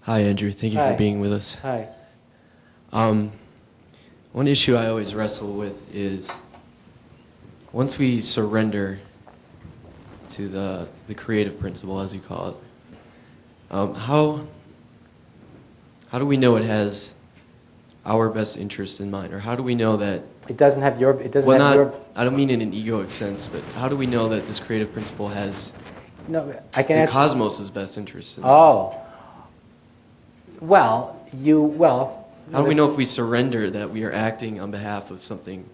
Hi, Andrew. Thank you Hi. for being with us. Hi. One issue I always wrestle with is once we surrender to the creative principle, as you call it, how do we know it has our best interest in mind, or how do we know that It doesn't have your. It doesn't well, have not your. I don't mean in an egoic sense, but how do we know that this creative principle has No, I can the answer. cosmos' best interest in mind? Oh. Well. How do we know if we surrender that we are acting on behalf of something,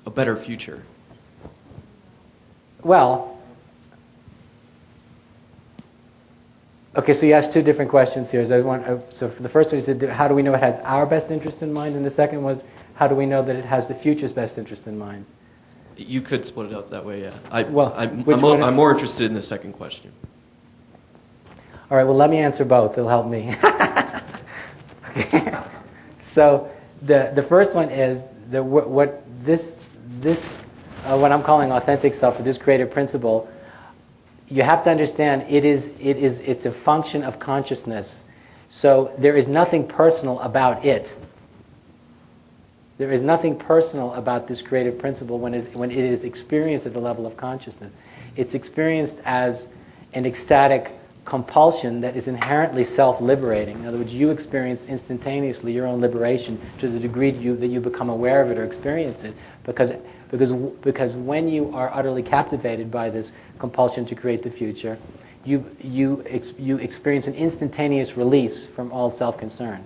a better future? Well. Okay, so you asked two different questions here. So for the first one, you said, how do we know it has our best interest in mind? And the second was, how do we know that it has the future's best interest in mind? You could split it up that way, yeah. I'm more interested in the second question. All right, well, let me answer both. It'll help me. Okay. So the first one is that what I'm calling authentic self, or this creative principle, you have to understand it's a function of consciousness. So there is nothing personal about it. There is nothing personal about this creative principle when it is experienced at the level of consciousness. It's experienced as an ecstatic compulsion that is inherently self-liberating. In other words, you experience instantaneously your own liberation to the degree that you become aware of it or experience it, because when you are utterly captivated by this compulsion to create the future, you experience an instantaneous release from all self-concern.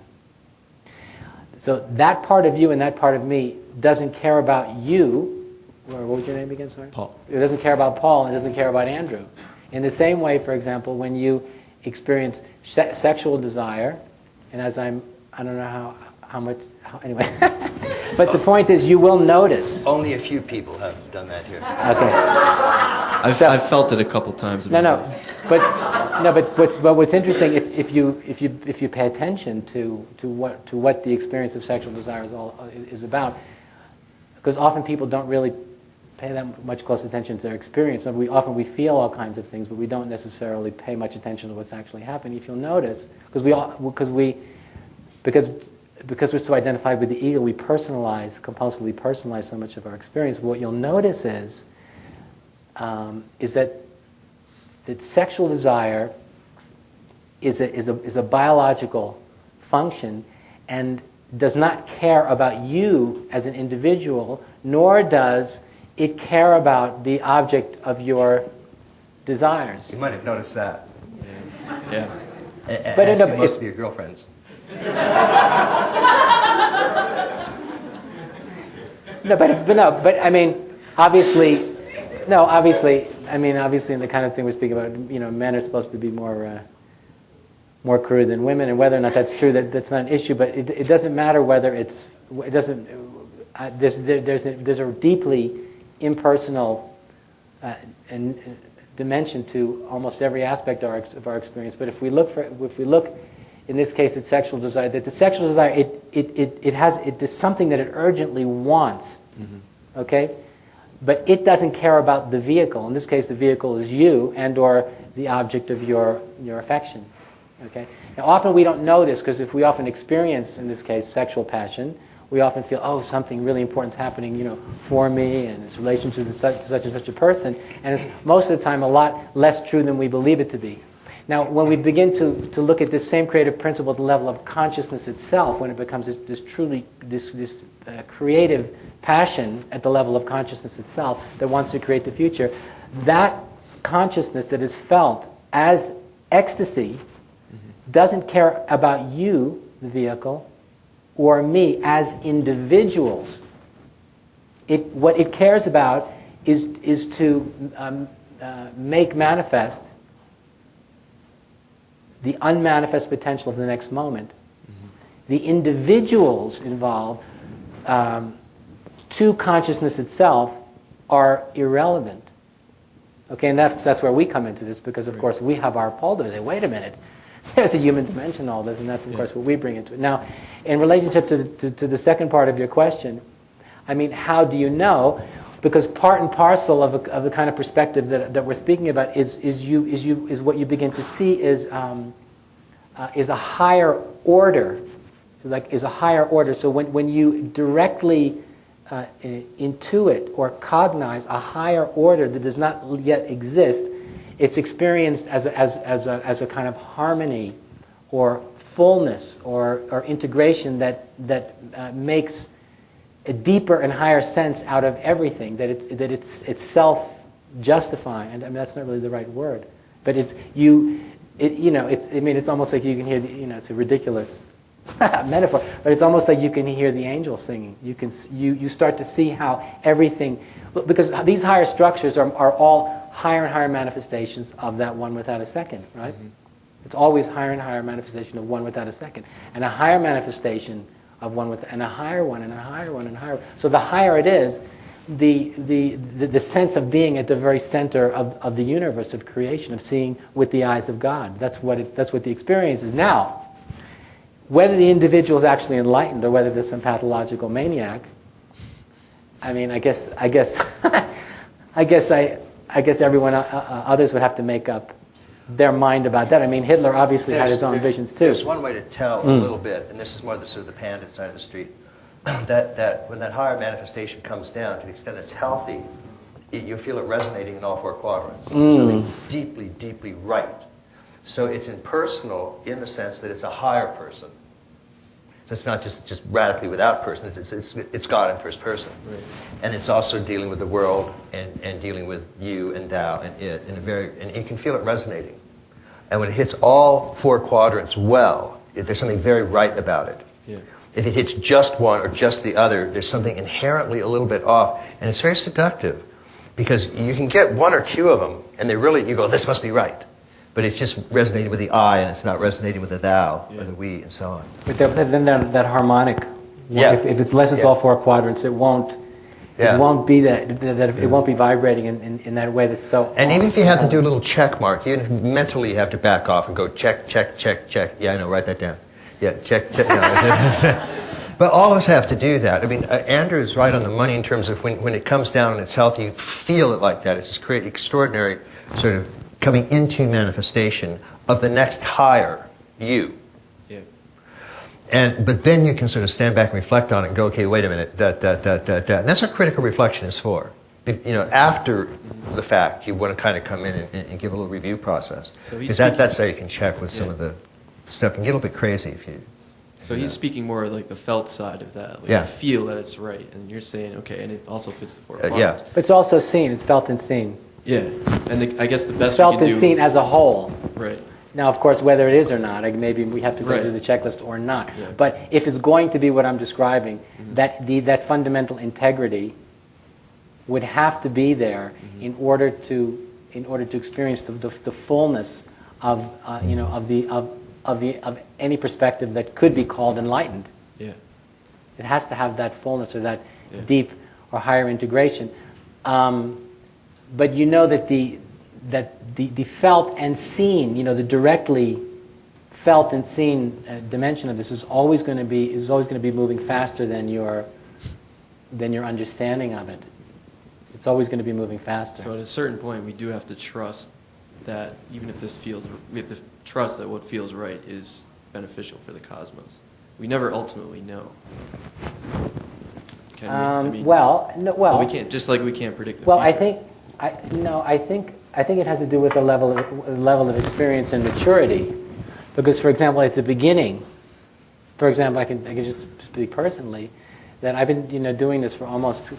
So that part of you and that part of me doesn't care about you. What was your name again, sorry? Paul. It doesn't care about Paul and it doesn't care about Andrew. In the same way, for example, when you experience sexual desire, and as I don't know anyway. But the point is, you will notice. Only a few people have done that here. Okay. I've felt it a couple times. But what's interesting, if you pay attention to what the experience of sexual desire is about, because often people don't really pay that much close attention to their experience. And we feel all kinds of things, but we don't necessarily pay much attention to what's actually happening. If you'll notice, because we're so identified with the ego, we compulsively personalize so much of our experience. What you'll notice is that sexual desire is a biological function and does not care about you as an individual, nor does it care about the object of your desires. You might have noticed that. Yeah. But Asking most of your girlfriends. But I mean, obviously, in the kind of thing we're speaking about, men are supposed to be more crude than women, and whether or not that's true, that's not an issue. But it doesn't matter whether there's a deeply impersonal dimension to almost every aspect of our experience. But if we look in this case at sexual desire, that the sexual desire it's something that it urgently wants. Mm-hmm. Okay, but it doesn't care about the vehicle. In this case, the vehicle is you and/or the object of your affection. Okay. Now, often we don't know this because if we often experience, in this case, sexual passion, we often feel, something really important is happening, for me, and its relationship to such and such a person, and it's most of the time a lot less true than we believe it to be. Now, when we begin to look at this same creative principle at the level of consciousness itself, when it becomes this creative passion at the level of consciousness itself that wants to create the future, that consciousness that is felt as ecstasy doesn't care about you, the vehicle, or me as individuals. What it cares about is to make manifest the unmanifest potential of the next moment. Mm-hmm. The individuals involved to consciousness itself are irrelevant. Okay, and that's where we come into this, because of course we have our Paul to say, wait a minute, there's a human dimension in all this, and that's of course what we bring into it. Now, in relationship to the second part of your question, how do you know? Because part and parcel of the kind of perspective that we're speaking about is what you begin to see is is a higher order, is a higher order. So when you directly intuit or cognize a higher order that does not yet exist, it's experienced as a kind of harmony or fullness or integration that makes a deeper and higher sense out of everything. That it's self-justifying. And I mean, that's not really the right word, but it's almost like you can hear it's a ridiculous metaphor, but it's almost like you can hear the angels singing. You start to see how everything, because these higher structures are all higher and higher manifestations of that one without a second, right? Mm-hmm. It's always higher and higher manifestation of one without a second, and a higher manifestation of one and a higher one and a higher one and a higher. So the higher it is, the sense of being at the very center of the universe of creation, of seeing with the eyes of God. That's what the experience is. Now, whether the individual is actually enlightened or whether there's some pathological maniac, I mean, I guess everyone others would have to make up their mind about that. I mean, Hitler obviously had his own visions too. There's one way to tell a little bit, and this is more sort of the pandit side of the street, that when that higher manifestation comes down, to the extent it's healthy, you feel it resonating in all four quadrants. Something deeply, deeply right. So it's impersonal in the sense that it's a higher person. So it's not just radically without person. It's God in first person. Right. And it's also dealing with the world and dealing with you and Tao and it and you can feel it resonating. And when it hits all four quadrants well, there's something very right about it. Yeah. If it hits just one or just the other, there's something inherently a little bit off, and it's very seductive because you can get one or two of them, and you go, this must be right. But it's just resonating with the I, and it's not resonating with the thou or the we, and so on. But then that harmonic, if it's less than all four quadrants, it won't. It won't be it won't be vibrating in that way that's so. And even if you have to do a little check mark, you mentally have to back off and go check, check, check, check. Yeah, I know. Write that down. Yeah, check, check. No. But all of us have to do that. I mean, Andrew is right on the money in terms of when it comes down and it's healthy, you feel it like that. It's this great, extraordinary sort of coming into manifestation of the next higher you. Yeah. But then you can sort of stand back and reflect on it and go, okay, wait a minute, And that's what critical reflection is for. After the fact, you want to kind of come in and give a little review process. Because that's how you can check with some of the stuff and get a little bit crazy if you... So he's speaking more like the felt side of that. Like you feel that it's right, and you're saying, okay, and it also fits the four quadrants. But it's also seen. It's felt and seen. Yeah, and I guess the best it's felt and seen as a whole. Right. Now, of course, whether it is or not, maybe we have to go through the checklist or not. Yeah. But if it's going to be what I'm describing, that fundamental integrity would have to be there in order to experience the fullness of any perspective that could be called enlightened. Yeah. It has to have that fullness or that deep or higher integration. But you know that the felt and seen, the directly felt and seen dimension of this is always going to be moving faster than your understanding of it. It's always going to be moving faster. So at a certain point, we do have to trust that even if we have to trust that what feels right is beneficial for the cosmos. We never ultimately know. Can we? We can't. Just like we can't predict the future. I I think it has to do with the level of experience and maturity. Because, for example, at the beginning, I can just speak personally, that I've been doing this for almost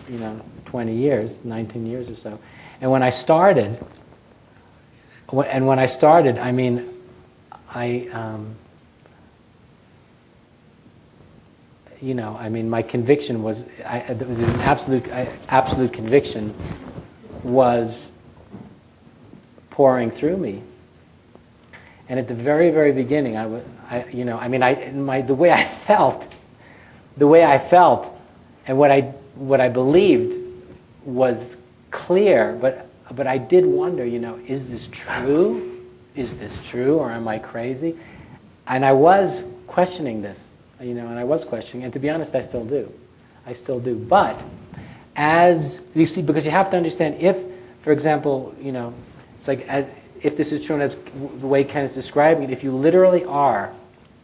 20 years, 19 years or so, and when I started, I mean, my conviction was, there's an absolute conviction was pouring through me. And at the very, very beginning, the way I felt, and what I believed was clear, but I did wonder, is this true? Is this true, or am I crazy? And I was questioning this, and to be honest, I still do. But as you see, because you have to understand, if, for example, it's like if this is true, and that's the way Ken is describing it, if you literally are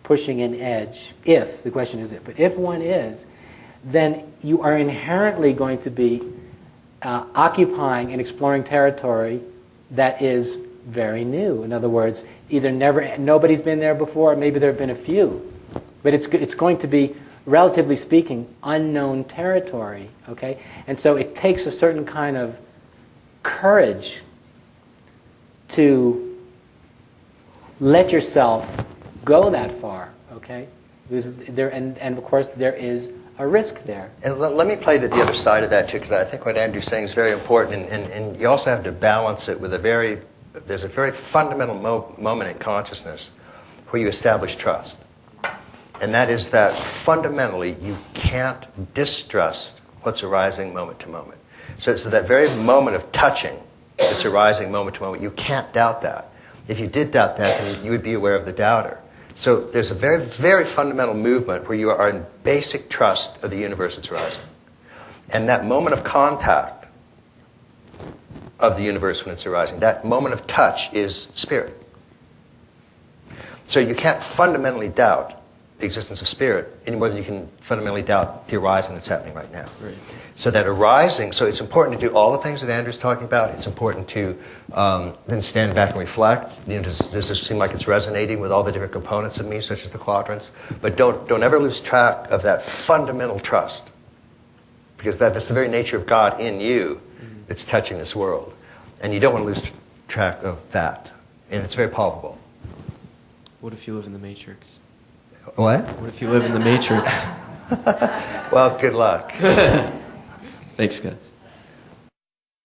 pushing an edge, if, the question is if, but if one is, then you are inherently going to be occupying and exploring territory that is very new. In other words, either nobody's been there before, or maybe there have been a few. But it's going to be, relatively speaking, unknown territory, okay? And so it takes a certain kind of courage to let yourself go that far, okay? And of course, there is a risk there. And let me play to the other side of that, too, because I think what Andrew's saying is very important, and you also have to balance it with there's a very fundamental moment in consciousness where you establish trust. And that is that fundamentally you can't distrust what's arising moment to moment. So that very moment of touching that's arising moment to moment, you can't doubt that. If you did doubt that, then you would be aware of the doubter. So there's a very, very fundamental movement where you are in basic trust of the universe that's arising. And that moment of contact of the universe when it's arising, that moment of touch is spirit. So you can't fundamentally doubt the existence of spirit any more than you can fundamentally doubt the arising that's happening right now. Right. So that arising, so it's important to do all the things that Andrew's talking about. It's important to then stand back and reflect. Does this seem like it's resonating with all the different components of me, such as the quadrants? But don't ever lose track of that fundamental trust, because that's the very nature of God in you that's touching this world. And you don't want to lose track of that. And it's very palpable. What if you live in the Matrix? What? What if you live in the Matrix? Well, good luck. Thanks, guys.